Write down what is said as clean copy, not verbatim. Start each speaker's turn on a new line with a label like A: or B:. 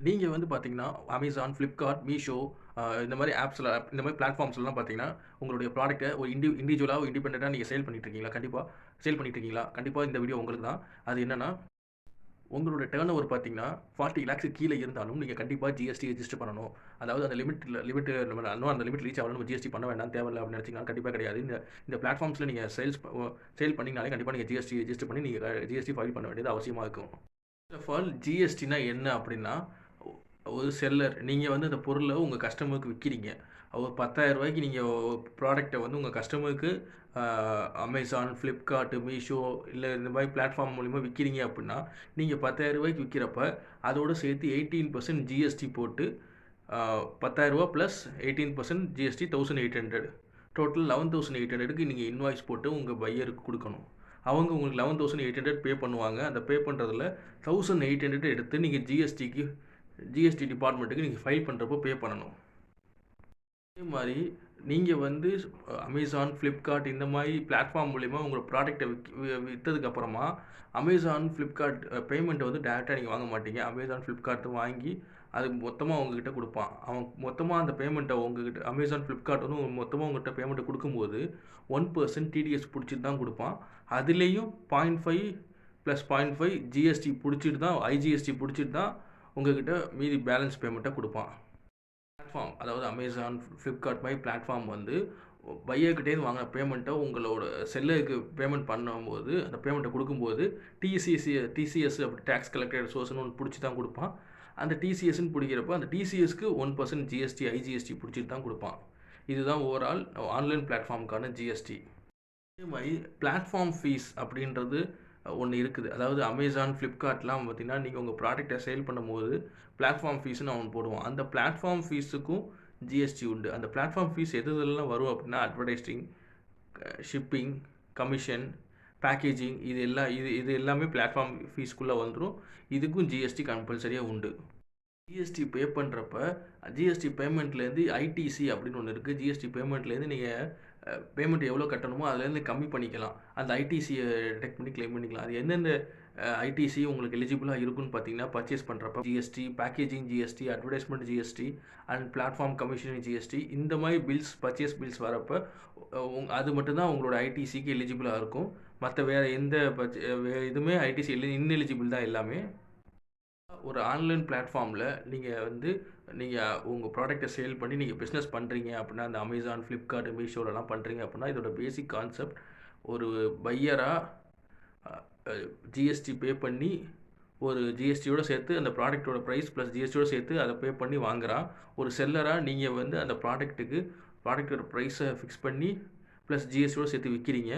A: நீங்க வந்து பார்த்தீங்கன்னா, Amazon, Flipkart, Meesho இந்த மாரி ஆப்ஸ்ல இந்த மாரி பிளாட்ஃபார்ம்ஸ்லலாம் பார்த்தீங்கன்னா, உங்களுடைய ப்ராடக்ட்ட ஒரு இண்டிவிஜுவலா, இண்டிபெண்டன்ட்டா நீங்க சேல் பண்ணிட்டு இருக்கீங்களா? கண்டிப்பா. சேல் பண்ணிட்டு இருக்கீங்களா? கண்டிப்பா இந்த வீடியோ உங்களுக்கு தான். அது என்னன்னா, உங்களோட டர்ன் ஓவர் பார்த்தீங்கன்னா, 40 லேக்ஸுக்கு கீழ இருந்தாலும், நீங்க கண்டிப்பா ஜிஎஸ்டி ரெஜிஸ்டர் பண்ணணும். அதாவது அந்த இன்னும் அந்த லிமிட் ரீச் ஆகல, நம்ம ஜிஎஸ்டி பண்ண வேண்டாம், தேவையில்ல அப்படின்னு நினைச்சீங்கன்னா, கண்டிப்பா கிடையாது. இந்த பிளாட்ஃபார்ம்ஸ்ல நீங்க சேல் பண்ணீங்கனாலே கண்டிப்பா நீங்க ஜிஎஸ்டி ரெஜிஸ்டர் பண்ணி, நீங்க ஜிஎஸ்டி ஃபைல் பண்ண வேண்டியது அவசியமா இருக்கும். ஃபர்ஸ்ட் ஆஃப் ஆல் ஜிஎஸ்டினா என்ன அப்படின்னா, ஒரு செல்லர் நீங்கள் வந்து அந்த பொருளை உங்கள் கஸ்டமருக்கு விற்கிறீங்க. ஒரு 10,000 நீங்க ப்ராடக்ட்ட வந்து உங்கள் கஸ்டமருக்கு அமேசான், ஃப்ளிப்கார்ட், மீஷோ இல்லை இந்த மாதிரி பிளாட்ஃபார்ம் மூலிமா விற்கிறீங்க அப்படின்னா, நீங்கள் 10,000 விற்கிறப்ப அதோட சேர்த்து 18% ஜிஎஸ்டி போட்டு 10,000 ப்ளஸ் 18% ஜிஎஸ்டி 1,800 டோட்டல் 11,800க்கு நீங்கள் இன்வாய்ஸ் போட்டு உங்கள் பையருக்கு கொடுக்கணும். அவங்க உங்களுக்கு 11,800 பே பண்ணுவாங்க. அந்த பே பண்ணுறதுல 1,800 எடுத்து நீங்கள் ஜிஎஸ்டி டிபார்ட்மெண்ட்டுக்கு நீங்கள் ஃபைல் பண்ணுறப்போ பே பண்ணணும். அதே மாதிரி நீங்கள் வந்து அமேசான், ஃப்ளிப்கார்ட் இந்த மாதிரி பிளாட்ஃபார்ம் மூலிமா உங்கள் ப்ராடக்ட்டை விற்றதுக்கப்புறமா அமேசான், ஃப்ளிப்கார்ட் பேமெண்ட்டை வந்து டேரெக்டாக நீங்கள் வாங்க மாட்டீங்க. அமேசான், ஃப்ளிப்கார்ட் வாங்கி அது மொத்தமாக உங்ககிட்ட கொடுப்பான். அவன் மொத்தமாக அந்த பேமெண்ட்டை உங்ககிட்ட அமேசான், ஃப்ளிப்கார்ட் வந்து மொத்தமாக உங்கள்கிட்ட பேமெண்ட்டை கொடுக்கும்போது 1% டிடிஎஸ் பிடிச்சிட்டு தான் கொடுப்பான். அதுலேயும் 0.5 ப்ளஸ் 0.5 ஜிஎஸ்டி பிடிச்சிட்டு தான் ஐஜிஎஸ்டி பிடிச்சிட்டு தான் உங்ககிட்ட மீதி பேலன்ஸ் பேமெண்ட்டை கொடுப்பான். பிளாட்ஃபார்ம் அதாவது அமேசான், ஃப்ளிப்கார்ட் மாதிரி பிளாட்ஃபார்ம் வந்து பையர்கிட்டேருந்து வாங்கின பேமெண்ட்டை உங்களோட செல்லருக்கு பேமெண்ட் பண்ணும்போது அந்த பேமெண்ட்டை கொடுக்கும்போது டிசிஎஸ் அப்படி டேக்ஸ் கலெக்டட் சோர்ஸ்னு ஒன்று பிடிச்சி தான் கொடுப்பான். அந்த டிசிஎஸ்ன்னு பிடிக்கிறப்ப அந்த டிசிஎஸ்க்கு 1% ஜிஎஸ்டி ஐஜிஎஸ்டி பிடிச்சிட்டு தான் கொடுப்பான். இதுதான் ஓவரால் ஆன்லைன் பிளாட்ஃபார்முக்கான ஜிஎஸ்டி. அதே மாதிரி பிளாட்ஃபார்ம் ஃபீஸ் அப்படின்றது ஒன்று இருக்குது. அதாவது அமேசான், ஃப்ளிப்கார்ட்லாம் பார்த்தீங்கன்னா, நீங்கள் உங்கள் ப்ராடக்ட்டை சேல் பண்ணும்போது பிளாட்ஃபார்ம் ஃபீஸ்னு அவன் போடுவான். அந்த பிளாட்ஃபார்ம் ஃபீஸுக்கும் ஜிஎஸ்டி உண்டு. அந்த பிளாட்ஃபார்ம் ஃபீஸ் எதுலலாம் வரும் அப்படின்னா, அட்வர்டைஸிங், ஷிப்பிங், கமிஷன், பேக்கேஜிங் இது எல்லாமே பிளாட்ஃபார்ம் ஃபீஸ்க்குள்ளே வந்துடும். இதுக்கும் ஜிஎஸ்டி கம்பல்சரியாக உண்டு. ஜிஎஸ்டி பே பண்ணுறப்ப ஜிஎஸ்டி பேமெண்ட்லேருந்து ஐடிசி அப்படின்னு ஒன்று இருக்குது. ஜிஎஸ்டி பேமெண்ட்லேருந்து நீங்கள் பேமெண்ட் எவ்வளோ கட்டணுமோ அதுலேருந்து கம்மி பண்ணிக்கலாம். அந்த ஐடிசியை டிடெக்ட் பண்ணி கிளைம் பண்ணிக்கலாம். அது எந்தெந்த ஐடிசி உங்களுக்கு எலிஜிபிளாக இருக்குன்னு பார்த்தீங்கன்னா, பர்ச்சேஸ் பண்ணுறப்ப GST, packaging GST, advertisement GST and platform commission GST இந்த மாதிரி பர்ச்சேஸ் பில்ஸ் வரப்போ அது மட்டும்தான் உங்களோட ஐடிசிக்கு எலிஜிபிளாக இருக்கும். மற்ற வேறு எந்த இதுவுமே ஐடிசி இன்எலிஜிபிள் தான் எல்லாமே. ஒரு ஆன்லைன் பிளாட்ஃபார்மில் நீங்கள் உங்கள் ப்ராடக்ட்டை சேல் பண்ணி நீங்கள் பிஸ்னஸ் பண்ணுறீங்க அப்படின்னா, அந்த அமேசான், ஃப்ளிப்கார்ட், மீஷோலலாம் பண்ணுறீங்க அப்படின்னா, இதோட பேசிக் கான்செப்ட் ஒரு பையராக ஜிஎஸ்டி பே பண்ணி ஒரு ஜிஎஸ்டியோடு சேர்த்து அந்த ப்ராடக்ட்டோட ப்ரைஸ் ப்ளஸ் ஜிஎஸ்டியோடு சேர்த்து அதை பே பண்ணி வாங்குகிறான். ஒரு செல்லராக நீங்கள் வந்து அந்த ப்ராடக்ட்டோட ப்ரைஸை ஃபிக்ஸ் பண்ணி ப்ளஸ் ஜிஎஸ்டியோடு சேர்த்து விற்கிறீங்க.